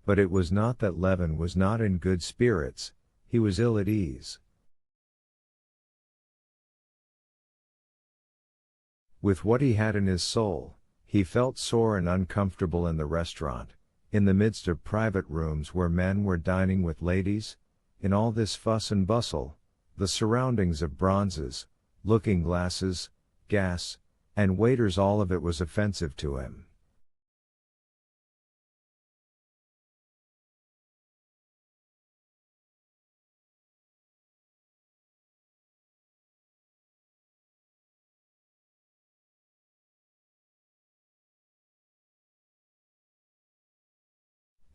But it was not that Levin was not in good spirits, he was ill at ease. With what he had in his soul, he felt sore and uncomfortable in the restaurant, in the midst of private rooms where men were dining with ladies, in all this fuss and bustle, the surroundings of bronzes, looking glasses, gas, and waiters, all of it was offensive to him.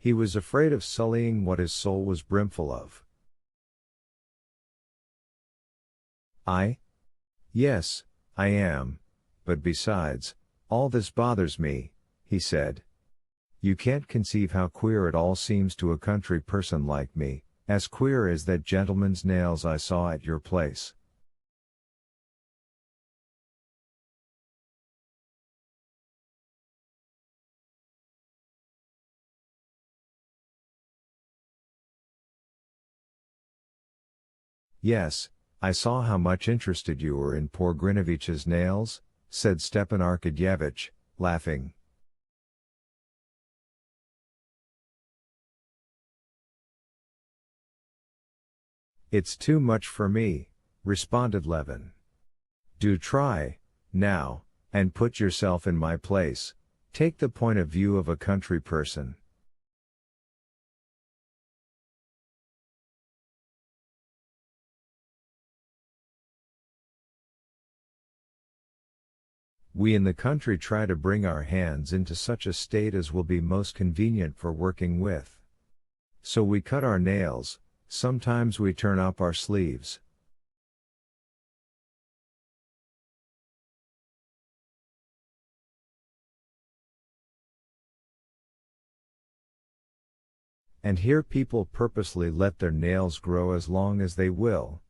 He was afraid of sullying what his soul was brimful of. Yes, I am, but besides, all this bothers me, he said. You can't conceive how queer it all seems to a country person like me, as queer as that gentleman's nails I saw at your place. Yes, I saw how much interested you were in poor Grinovich's nails, said Stepan Arkadyevitch, laughing. It's too much for me, responded Levin. Do try, now, and put yourself in my place, take the point of view of a country person. We in the country try to bring our hands into such a state as will be most convenient for working with. So we cut our nails, sometimes we turn up our sleeves. And here people purposely let their nails grow as long as they will,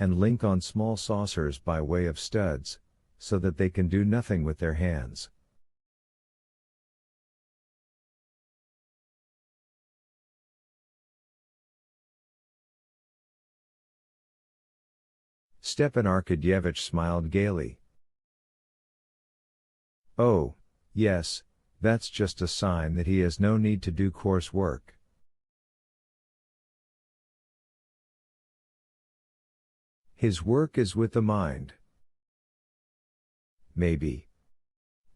and link on small saucers by way of studs, so that they can do nothing with their hands. Stepan Arkadyevitch smiled gaily. Oh, yes, that's just a sign that he has no need to do coarse work. His work is with the mind. Maybe.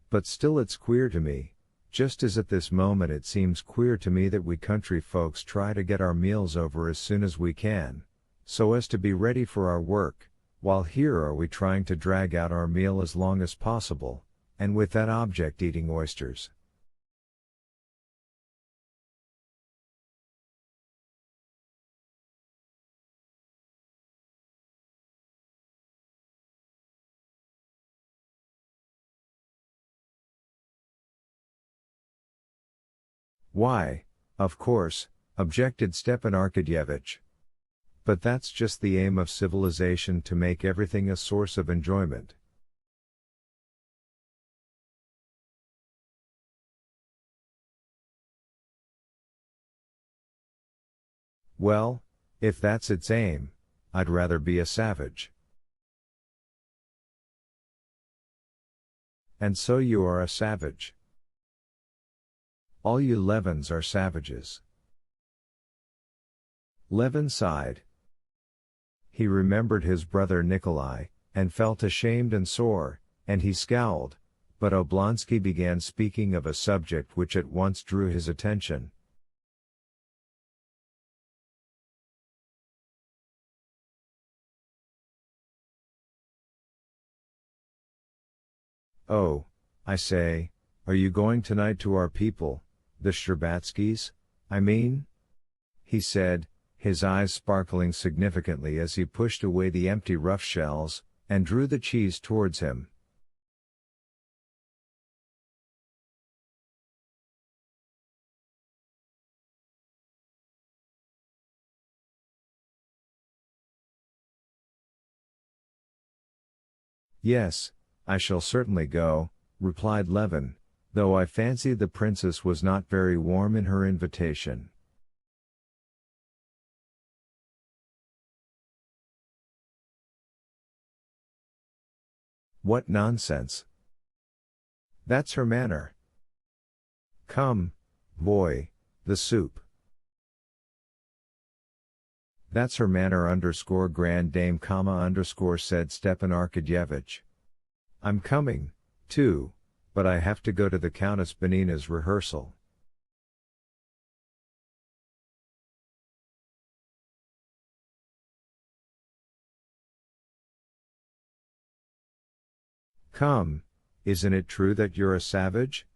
But still it's queer to me, just as at this moment it seems queer to me that we country folks try to get our meals over as soon as we can, so as to be ready for our work, while here are we trying to drag out our meal as long as possible, and with that object eating oysters. Why, of course, objected Stepan Arkadyevitch. But that's just the aim of civilization, to make everything a source of enjoyment. Well, if that's its aim, I'd rather be a savage. And so you are a savage. All you Levins are savages. Levin sighed. He remembered his brother Nikolai, and felt ashamed and sore, and he scowled, but Oblonsky began speaking of a subject which at once drew his attention. Oh, I say, are you going tonight to our people, the Shtcherbatskys, I mean? He said, his eyes sparkling significantly as he pushed away the empty rough shells, and drew the cheese towards him. Yes, I shall certainly go, replied Levin, though I fancied the princess was not very warm in her invitation. What nonsense! That's her manner. Come, boy, the soup. That's her manner _grand dame said Stepan Arkadyevitch. I'm coming, too, but I have to go to the Countess Benina's rehearsal. Come, isn't it true that you're a savage?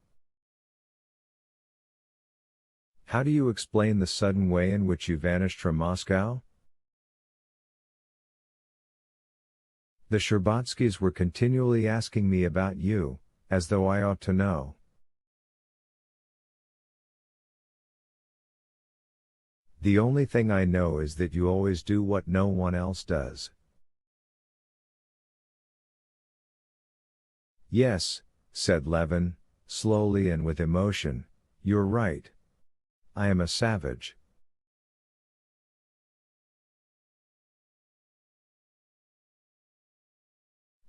How do you explain the sudden way in which you vanished from Moscow? The Sherbatskys were continually asking me about you, as though I ought to know. The only thing I know is that you always do what no one else does. Yes, said Levin, slowly and with emotion, you're right. I am a savage.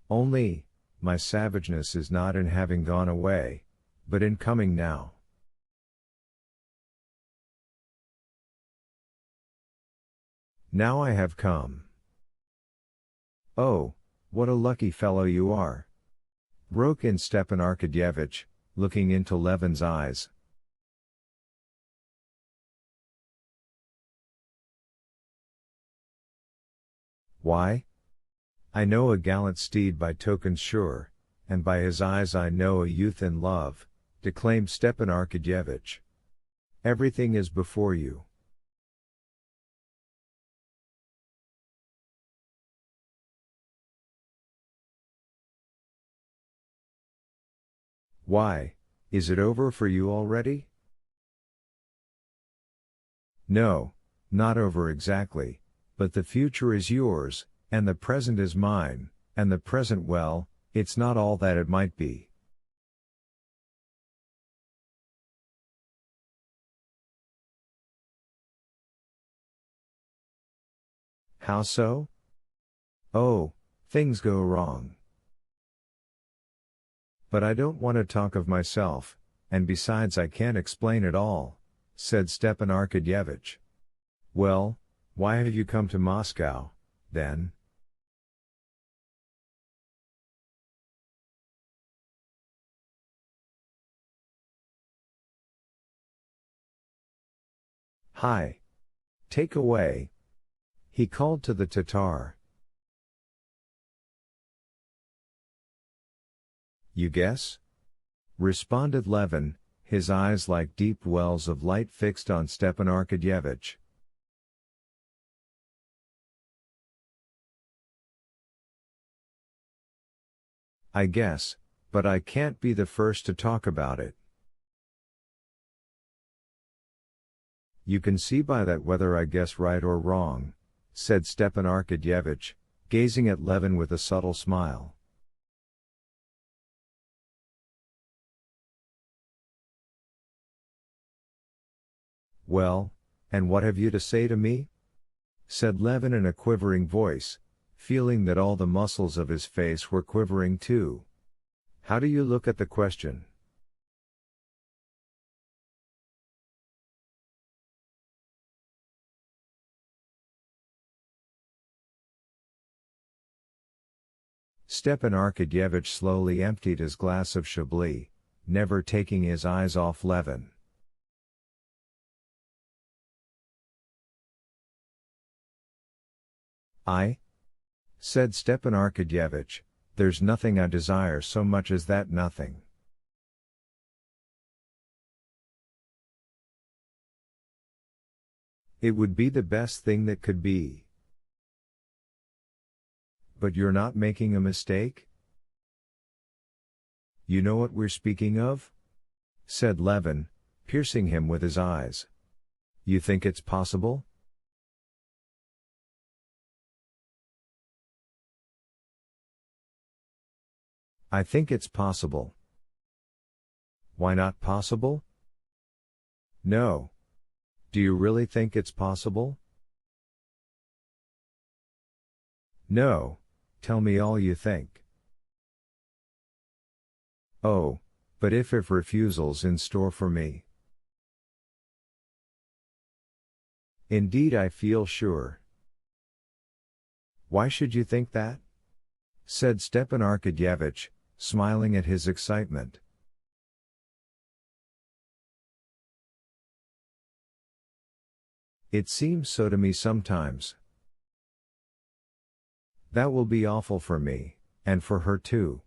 Only, my savageness is not in having gone away, but in coming now. Now I have come. Oh, what a lucky fellow you are! Broke in Stepan Arkadyevitch, looking into Levin's eyes. Why? I know a gallant steed by tokens sure, and by his eyes I know a youth in love, declaimed Stepan Arkadyevitch. Everything is before you. Why, is it over for you already? No, not over exactly, but the future is yours, and the present is mine, and the present, well, it's not all that it might be. How so? Oh, things go wrong. But I don't want to talk of myself, and besides I can't explain it all, said Stepan Arkadyevitch. Well, why have you come to Moscow, then? Hi. Take away. He called to the Tatar. You guess? Responded Levin, his eyes like deep wells of light fixed on Stepan Arkadyevitch. I guess, but I can't be the first to talk about it. You can see by that whether I guess right or wrong, said Stepan Arkadyevitch, gazing at Levin with a subtle smile. Well, and what have you to say to me? Said Levin in a quivering voice, feeling that all the muscles of his face were quivering too. How do you look at the question? Stepan Arkadyevitch slowly emptied his glass of Chablis, never taking his eyes off Levin. I? Said Stepan Arkadyevitch, there's nothing I desire so much as that nothing. It would be the best thing that could be. But you're not making a mistake? You know what we're speaking of? Said Levin, piercing him with his eyes. You think it's possible? I think it's possible. Why not possible? No. Do you really think it's possible? No. Tell me all you think. Oh, but if refusal's in store for me. Indeed, I feel sure. Why should you think that? Said Stepan Arkadyevitch, smiling at his excitement. It seems so to me sometimes. That will be awful for me, and for her too.